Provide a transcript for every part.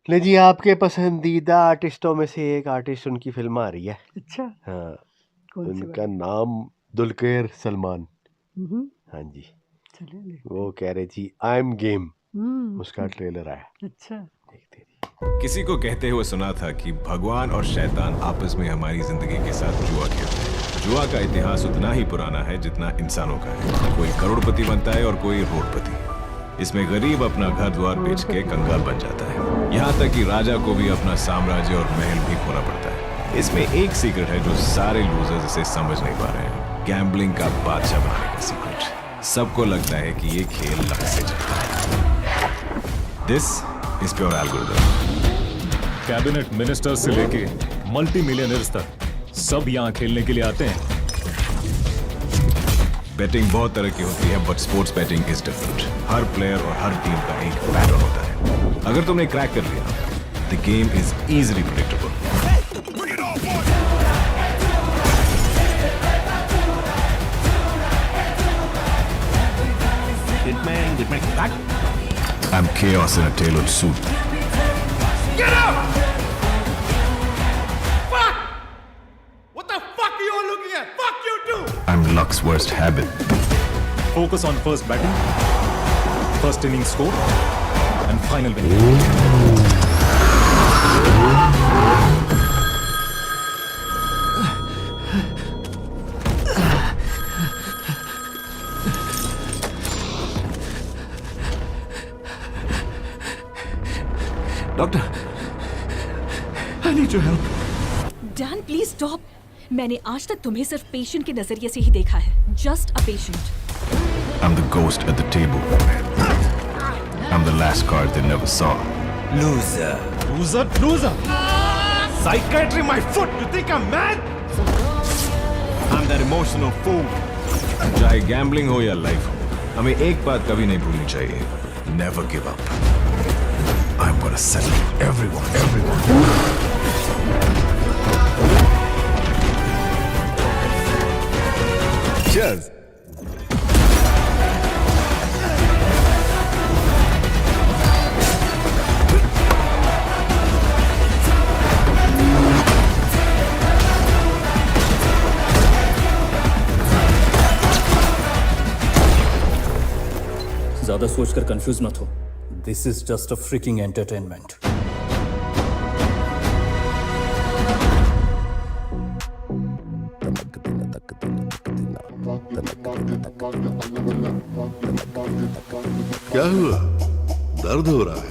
ले जी, आपके पसंदीदा आर्टिस्टों में से एक आर्टिस्ट उनकी फ़िल्म आ रही है। अच्छा, हाँ, कौन सी उनका वाली? नाम दुलकर सलमान। हुँ, हाँ जी, चलिए देखते वो हैं। कह रही थी आई एम गेम, उसका हुँ, ट्रेलर आया। अच्छा। देखते रहिए। किसी को कहते हुए सुना था कि भगवान और शैतान आपस में हमारी जिंदगी के साथ जुआ खेलते हैं। जुआ का इतिहास उतना ही पुराना है जितना इंसानों का है। कोई करोड़पति बनता है और कोई रोडपति। इसमें गरीब अपना घर द्वार बेच के कंगाल बन जाता है। यहाँ तक कि राजा को भी अपना साम्राज्य और महल भी खोना पड़ता है। इसमें एक सीक्रेट है जो सारे लूजर्स इसे समझ नहीं पा रहे हैं। गैम्बलिंग का बादशाह बनने का सीक्रेट। सबको लगता है कि ये खेल लक से चलता है। This is pure algorithm. Cabinet minister से लेके मल्टी मिलियनर्स तक सब यहाँ खेलने के लिए आते हैं। बैटिंग बहुत तरह की होती है but sports batting is different. Her player और हर टीम का एक पैटर्न होता है। अगर तुमने क्रैक कर लिया, the game is easily predictable. Did my back? I'm chaos in a tailored suit. Get up! Fuck! What the fuck are you all looking at? Fuck you too! I'm luck's worst habit. Focus on first batting, first inning score, and final winning. Doctor, I need your help. Dan please stop. मैंने आज तक तुम्हें सिर्फ patient के नजरिए से ही देखा है। Just a patient. I'm the ghost at the table. I'm the last card they never saw. Loser. Loser, loser. Psychiatry my foot! You think I'm mad? I'm that emotional fool. चाहे gambling हो या life हो, हमें एक बात कभी नहीं भूलनी चाहिए। Never give up. I'm gonna settle everyone. Cheers. ज्यादा सोचकर कंफ्यूज मत हो। This is just a freaking entertainment. क्या हुआ? दर्द हो रहा है?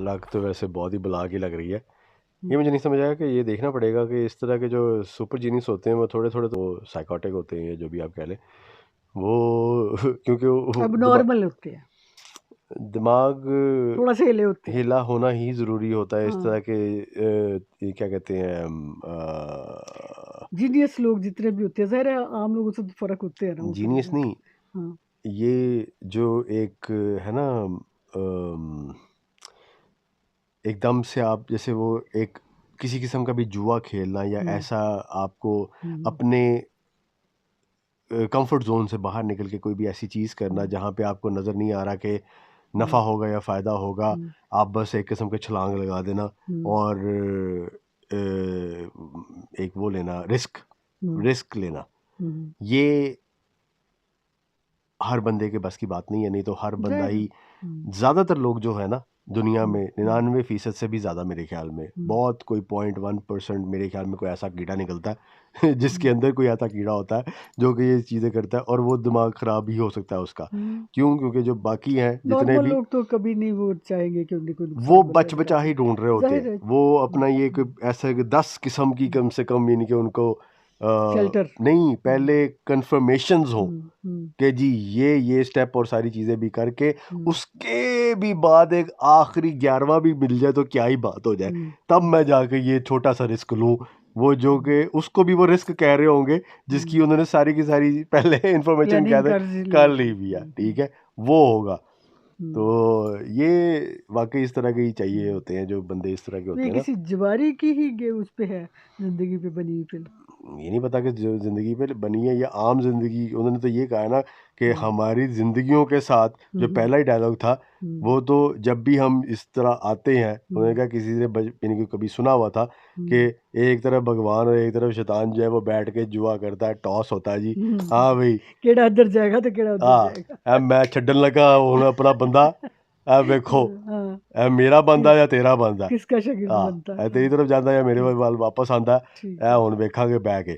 लग तो वैसे बहुत ही बला की लग रही है। ये मुझे नहीं समझ आया कि ये देखना पड़ेगा कि इस तरह के जो सुपर जीनियस होते हैं वो थोड़े थोड़े तो साइकोटिक होते हैं, जो भी आप कह लें वो क्योंकि वो अब नॉर्मल होते हैं, दिमाग थोड़ा से हिले होते हैं। हिला होना ही ज़रूरी होता है। इस हाँ। तरह के ये क्या कहते हैं जीनियस लोग जितने भी होते हैं, ज़ाहिर है आम लोगों से तो फ़र्क होते हैं ना। वो जीनियस फिर नहीं, हाँ, ये जो एक है ना एकदम से आप जैसे वो एक किसी किस्म का भी जुआ खेलना या ऐसा आपको अपने कंफर्ट जोन से बाहर निकल के कोई भी ऐसी चीज़ करना जहाँ पे आपको नज़र नहीं आ रहा कि नफ़ा होगा या फ़ायदा होगा, आप बस एक किस्म के छलांग लगा देना और एक वो लेना रिस्क लेना, ये हर बंदे के बस की बात नहीं है। नहीं तो हर बंदा ही, ज़्यादातर लोग जो है ना दुनिया में 99% से भी ज़्यादा मेरे ख्याल में, बहुत कोई 0.1% मेरे ख्याल में कोई ऐसा कीड़ा निकलता है जिसके अंदर कोई ऐसा कीड़ा होता है जो कि ये चीज़ें करता है और वो दिमाग ख़राब ही हो सकता है उसका। क्यों? क्योंकि जो बाकी हैं जितने नॉर्मल भी लोग तो कभी नहीं वो चाहेंगे कि उनको वो बच बचा ही ढूंढ रहे होते ज़ाहिर हैं। है। वो अपना ये ऐसे 10 किस्म की कम से कम यानी कि उनको शेल्टर नहीं, पहले कंफर्मेशंस हो कि जी ये स्टेप और सारी चीज़ें भी करके उसके भी बाद एक आखिरी 11वां भी मिल जाए तो क्या ही बात हो जाए, तब मैं जाके ये छोटा सा रिस्क लूँ। वो जो कि उसको भी वो रिस्क कह रहे होंगे जिसकी उन्होंने सारी की सारी पहले इंफॉर्मेशन प्लानिंग कर ली भी है, ठीक है, वो होगा। तो ये वाकई इस तरह के ही चाहिए होते हैं, जो बंदे इस तरह के होते ये हैं ना। किसी जवारी की ही उस पे है, जिंदगी पे बनी हुई फिल्म। ये नहीं पता कि जो ज़िंदगी पे बनी है या आम ज़िंदगी। उन्होंने तो ये कहा है ना कि हमारी ज़िंदगियों के साथ, जो पहला ही डायलॉग था वो तो जब भी हम इस तरह आते हैं, उन्होंने कहा किसी से यानी कि कभी सुना हुआ था कि एक तरफ भगवान और एक तरफ शैतान जो है वो बैठ के जुआ करता है, टॉस होता है जी। हाँ भाई, केड़ा इधर जाएगा तो केड़ा उधर हाँ जाएगा। ऐ मैं छड्डन लगा हुन अपना बंदा, ऐ वेखो हाँ, ऐ मेरा बंदा या तेरा बंदा, किसका शागिर्द हाँ बनता ऐ है। तेरी तरफ ਜਾਂਦਾ ਜਾਂ ਮੇਰੇ ਵੱਲ ਵਾਪਸ ਆਂਦਾ, ठीक ऐ हुन वेखांगे बैठ के।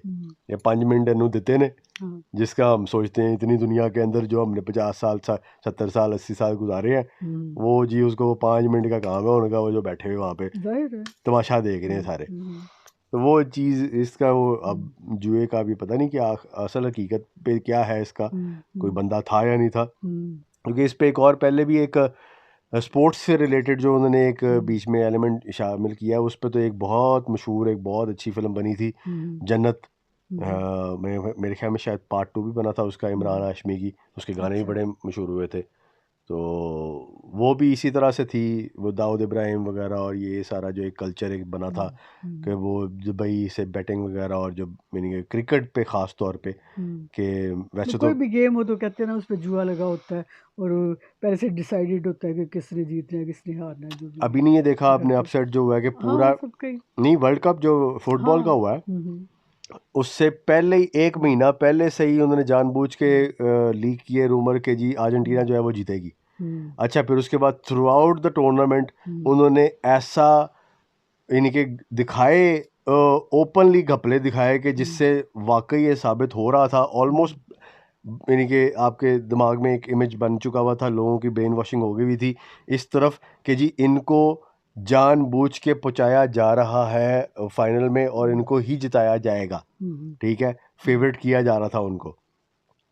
ये 5 मिनट इन्हों देते ने, हाँ, जिसका हम सोचते हैं इतनी दुनिया के अंदर जो हमने 50 साल 70 साल 80 साल गुजारे हैं, वो जी उसको वो 5 मिनट का काम है उनका, वो जो बैठे हुए वहाँ पे जाहिर है। तमाशा देख रहे हैं सारे। तो वो चीज़ इसका वो अब जुए का भी पता नहीं क्या असल हकीकत पे क्या है इसका, कोई बंदा था या नहीं था। क्योंकि इस पे एक और पहले भी एक स्पोर्ट्स से रिलेटेड जो उन्होंने एक बीच में एलिमेंट शामिल किया, उस पे तो एक बहुत मशहूर एक बहुत अच्छी फिल्म बनी थी जन्नत। मेरे ख्याल में शायद पार्ट 2 भी बना था उसका, इमरान हाशमी की, उसके गाने भी बड़े मशहूर हुए थे। तो वो भी इसी तरह से थी, वो दाऊद इब्राहिम वगैरह और ये सारा जो एक कल्चर एक बना था कि वो दुबई से बैटिंग वगैरह, और जो मीनिंग क्रिकेट पे ख़ास तौर पे कि वैसे तो तो कोई भी गेम हो तो कहते हैं ना उस पे जुआ लगा होता है और पहले से डिसाइडेड होता है कि किसने जीतना है किसने हारना है, जो भी अभी नहीं ये देखा आपने अपसेट जो हुआ है कि पूरा हाँ सबका ही। नहीं, वर्ल्ड कप जो फुटबॉल का हुआ है उससे पहले ही 1 महीना पहले से ही उन्होंने जानबूझ के लीक किए रूमर के जी अर्जेंटीना जो है वो जीतेगी। अच्छा, फिर उसके बाद थ्रू आउट द टूर्नामेंट उन्होंने ऐसा यानी कि दिखाए, ओपनली घपले दिखाए कि जिससे वाकई ये साबित हो रहा था ऑलमोस्ट, यानी कि आपके दिमाग में एक इमेज बन चुका हुआ था, लोगों की ब्रेन वॉशिंग हो गई हुई थी इस तरफ कि जी इनको जानबूझ के पहुंचाया जा रहा है फाइनल में और इनको ही जिताया जाएगा, ठीक है, फेवरेट किया जा रहा था उनको।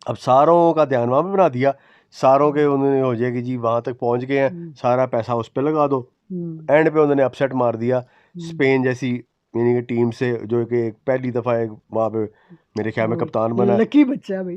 अब सारों का ध्यान वहाँ पे बना दिया, सारों के उन्होंने हो जाए कि जी वहाँ तक पहुँच गए हैं, सारा पैसा उस पर लगा दो। एंड पे उन्होंने अपसेट मार दिया स्पेन जैसी यानी कि टीम से, जो कि एक पहली दफ़ा एक वहाँ पे मेरे ख्याल में कप्तान बना है। लकी बच्चा है भाई,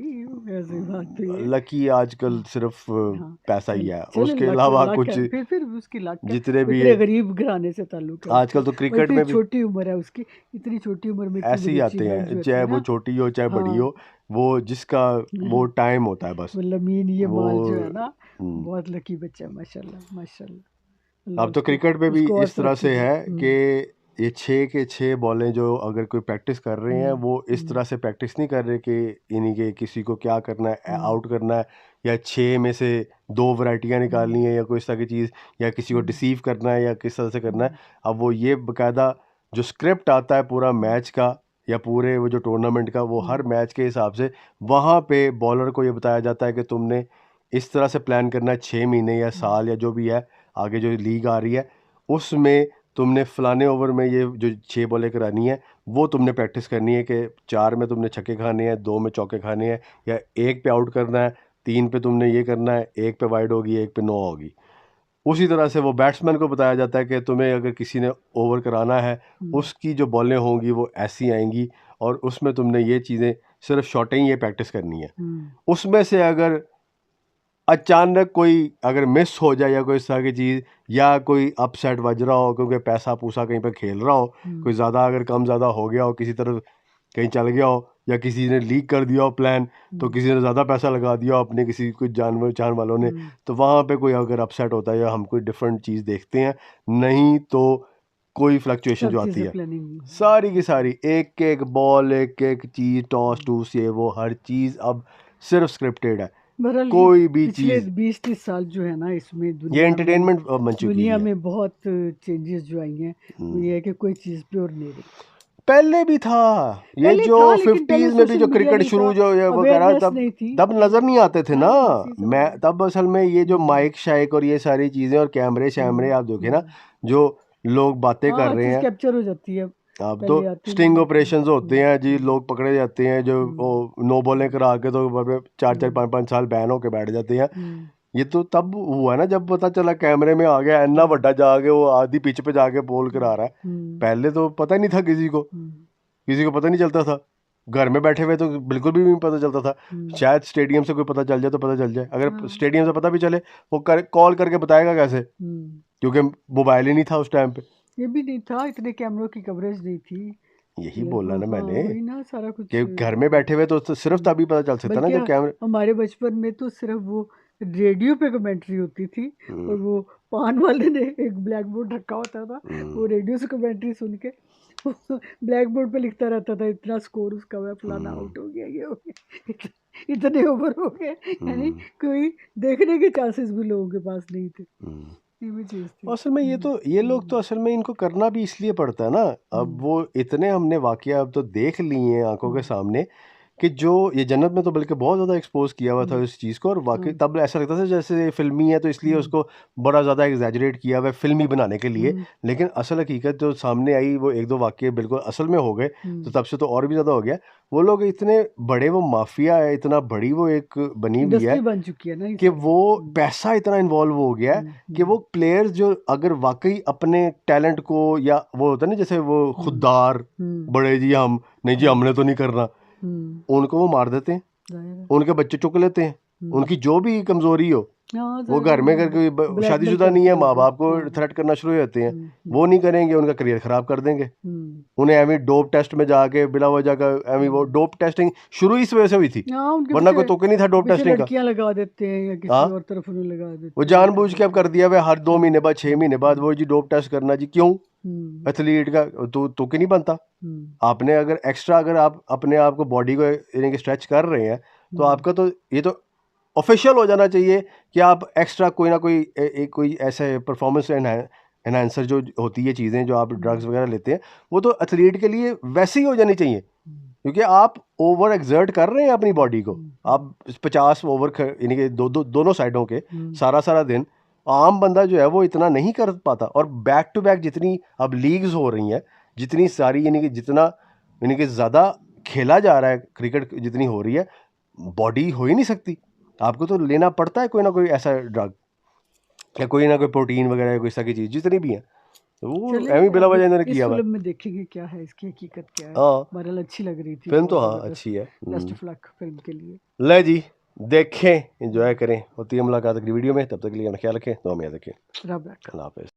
ऐसी बात तो ये लकी आजकल सिर्फ पैसा ही है, चलो उसके लक अलावा लक कुछ है, फिर उसकी लक है, जितने भी इतने है गरीब घराने से ताल्लुक है आजकल तो उसका। और क्रिकेट इतनी में भी छोटी उम्र है उसकी, इतनी छोटी उम्र में इतनी ऐसे ही बड़ी आते achievement जो हैं, होती चाहे है वो ना। छोटी हो चाहे बड़ी हो, वो जिसका वो टाइम होता है बस। वो लमीन ये वो माल जो है ना, बहुत लकी बच्चा है, माशाल्लाह माशाल्लाह। अब तो क्रिकेट में भी उसको और इस तरह से तरक्की दे। है कि ये 6 के 6 बॉलें जो अगर कोई प्रैक्टिस कर रहे हैं वो इस तरह से प्रैक्टिस नहीं कर रहे कि यानी कि किसी को क्या करना है, आउट करना है, या 6 में से 2 वैरायटियाँ निकालनी है, या कोई इस तरह की चीज़, या किसी को डिसीव करना है, या किस तरह से करना है। अब वो ये बाकायदा जो स्क्रिप्ट आता है पूरा मैच का या पूरे वो जो टूर्नामेंट का, वो हर मैच के हिसाब से वहाँ पे बॉलर को ये बताया जाता है कि तुमने इस तरह से प्लान करना है 6 महीने या साल या जो भी है आगे जो लीग आ रही है उसमें तुमने फलाने ओवर में ये जो 6 बॉलें करानी है वो तुमने प्रैक्टिस करनी है कि 4 में तुमने छक्के खाने हैं, 2 में चौके खाने हैं, या 1 पे आउट करना है, 3 पे तुमने ये करना है, 1 पे वाइड होगी, 1 पे नो होगी। उसी तरह से वो बैट्समैन को बताया जाता है कि तुम्हें अगर किसी ने ओवर कराना है उसकी जो बॉलें होंगी वो ऐसी आएंगी और उसमें तुमने ये चीज़ें सिर्फ शॉटें ही ये प्रैक्टिस करनी है। उसमें से अगर अचानक कोई अगर मिस हो जाए या कोई इस तरह की चीज़, या कोई अपसेट बज रहा हो क्योंकि पैसा पूसा कहीं पर खेल रहा हो, कोई ज़्यादा अगर कम ज़्यादा हो गया हो, किसी तरह कहीं चल गया हो, या किसी ने लीक कर दिया हो प्लान, तो किसी ने ज़्यादा पैसा लगा दिया हो अपने किसी कुछ जानवर चाहन वालों ने, तो वहाँ पे कोई अगर अपसेट होता है या हम कोई डिफरेंट चीज़ देखते हैं, नहीं तो कोई फ्लक्चुएशन जो आती है सारी की सारी एक एक बॉल एक एक चीज़ टॉस टूस ये वो हर चीज़ अब सिर्फ स्क्रिप्टेड है। बहरहाल कोई भी पिछले चीज़ 20-30 साल जो है ना इसमें ये दुनिया में एंटरटेनमेंट बन चुकी दुनिया है। में बहुत चेंजेस जो आई हैं वो ये है कि कोई चीज़ प्योर नहीं रही। पहले भी था ये पहले जो था, लेकिन पहले 50s में भी जो सोशल मीडिया क्रिकेट नहीं शुरू था, जो ये वगैरह अवेयरनेस तब नहीं थी। तब नजर नहीं आते थे ना। हाँ, इसी सब मैं तब असल में ये जो माइक शाइक और ये सारी चीजें और कैमरे शैमरे आप देखे ना जो लोग बातें कर रहे हैं, कैप्चर हो जाती है। अब पहले तो आती स्टिंग नहीं। ऑपरेशंस होते हैं जी, लोग पकड़े जाते हैं जो वो नो बॉलें करा के तो 4-4 5-5 साल बैन होके बैठ जाते हैं। ये तो तब हुआ ना जब पता चला कैमरे में आ गया इतना बड़ा जाके वो आधी पिच पे जाके बॉल करा रहा है। पहले तो पता ही नहीं था किसी को पता नहीं चलता था। घर में बैठे हुए तो बिल्कुल भी नहीं पता चलता था। शायद स्टेडियम से कोई पता चल जाए तो पता चल जाए, अगर स्टेडियम से पता भी चले वो कॉल करके बताएगा कैसे, क्योंकि मोबाइल ही नहीं था उस टाइम पे। ये भी नहीं था, इतने कैमरों की कवरेज नहीं थी। यही बोला ना मैंने वही ना सारा कुछ कि घर में बैठे हुए तो सिर्फ तभी पता चल सकता ना बल्कि जब कैमरे। हमारे बचपन में तो सिर्फ वो रेडियो पे कमेंट्री होती थी, और वो पान वाले ने एक ब्लैक बोर्ड रखा होता था, वो रेडियो से कमेंट्री सुन के ब्लैक बोर्ड पे लिखता रहता था इतना स्कोर उसका हुआ, फलाना आउट हो गया, ये हो गया, इतने ओवर हो गए, यानी कोई देखने के चांसेस भी लोगों के पास नहीं थे। ये भी चीज़ थी। असल में ये लोग तो असल में इनको करना भी इसलिए पड़ता है ना। अब वो इतने हमने वाकया अब तो देख लिए हैं आंखों के सामने कि जो ये जन्नत में तो बल्कि बहुत ज़्यादा एक्सपोज किया हुआ था इस चीज़ को, और वाकई तब ऐसा लगता था जैसे ये फिल्मी है तो इसलिए उसको बड़ा ज़्यादा एग्जैजरेट किया हुआ है फिल्मी बनाने के लिए, लेकिन असल हकीकत जो सामने आई वो एक दो वाकये बिल्कुल असल में हो गए, तो तब से तो और भी ज़्यादा हो गया। वो लोग इतने बड़े, वो माफिया है, इतना बड़ी वो एक बनी हुई है इंडस्ट्री बन चुकी है ना कि वो पैसा इतना इन्वॉल्व हो गया है कि वो प्लेयर्स जो अगर वाकई अपने टैलेंट को, या वो होता है ना जैसे वो खुददार बड़े जी हम नहीं जी हमने तो नहीं करना, उनको वो मार देते हैं, उनके बच्चे चुक लेते हैं, उनकी जो भी कमजोरी हो वो घर में करके, शादीशुदा नहीं है, माँ बाप को थ्रेट करना शुरू हो जाते हैं, वो नहीं करेंगे, उनका करियर खराब कर देंगे। उन्हें एवं डोप टेस्ट में जाके बिला वजह का एवं वो डोप टेस्टिंग शुरू इस वजह से हुई थी, वरना कोई तो नहीं था डोप टेस्टिंग का। लड़कियां लगा देते हैं या किसी और तरफ उन्हें लगा देते हैं, वो जानबूझ के अब कर दिया हुआ हर 2 महीने बाद 6 महीने बाद वो जी डोप टेस्ट करना जी, क्यों? एथलीट का तो क्यों नहीं बनता? आपने अगर एक्स्ट्रा अगर आप अपने आप को बॉडी को यानी कि स्ट्रेच कर रहे हैं तो आपका तो ये तो ऑफिशियल हो जाना चाहिए कि आप एक्स्ट्रा कोई ना कोई कोई ऐसे परफॉर्मेंस एनहांसर जो होती है चीज़ें जो आप ड्रग्स वगैरह लेते हैं वो तो एथलीट के लिए वैसे ही हो जानी चाहिए, क्योंकि आप ओवर एक्सर्ट कर रहे हैं अपनी बॉडी को। आप 50 ओवर यानी कि दोनों साइडों के सारा दिन, आम बंदा जो है वो इतना नहीं कर पाता। और बैक टू बैक जितनी अब लीग्स हो रही हैं, जितनी सारी यानी कि जितना यानी कि ज़्यादा खेला जा रहा है क्रिकेट जितनी हो रही है, बॉडी हो ही नहीं सकती, आपको तो लेना पड़ता है कोई ना कोई ऐसा ड्रग या कोई ना कोई प्रोटीन वगैरह या कोई ऐसा की चीज़ जितनी भी है, तो वो एवं बिला वजह इन्होंने किया हुआ। फिल्म में देखेंगे क्या है इसकी हकीकत क्या है। हाँ बहरहाल अच्छी लग रही थी फिल्म तो, हाँ अच्छी है। बेस्ट ऑफ लक फिल्म के लिए। ले जी देखें, एंजॉय करें। होती है मुलाकात अगली वीडियो में, तब तक के लिए अपना ख्याल रखें, तो हम याद रखें। रब रख। अल्लाह हाफ़िज़।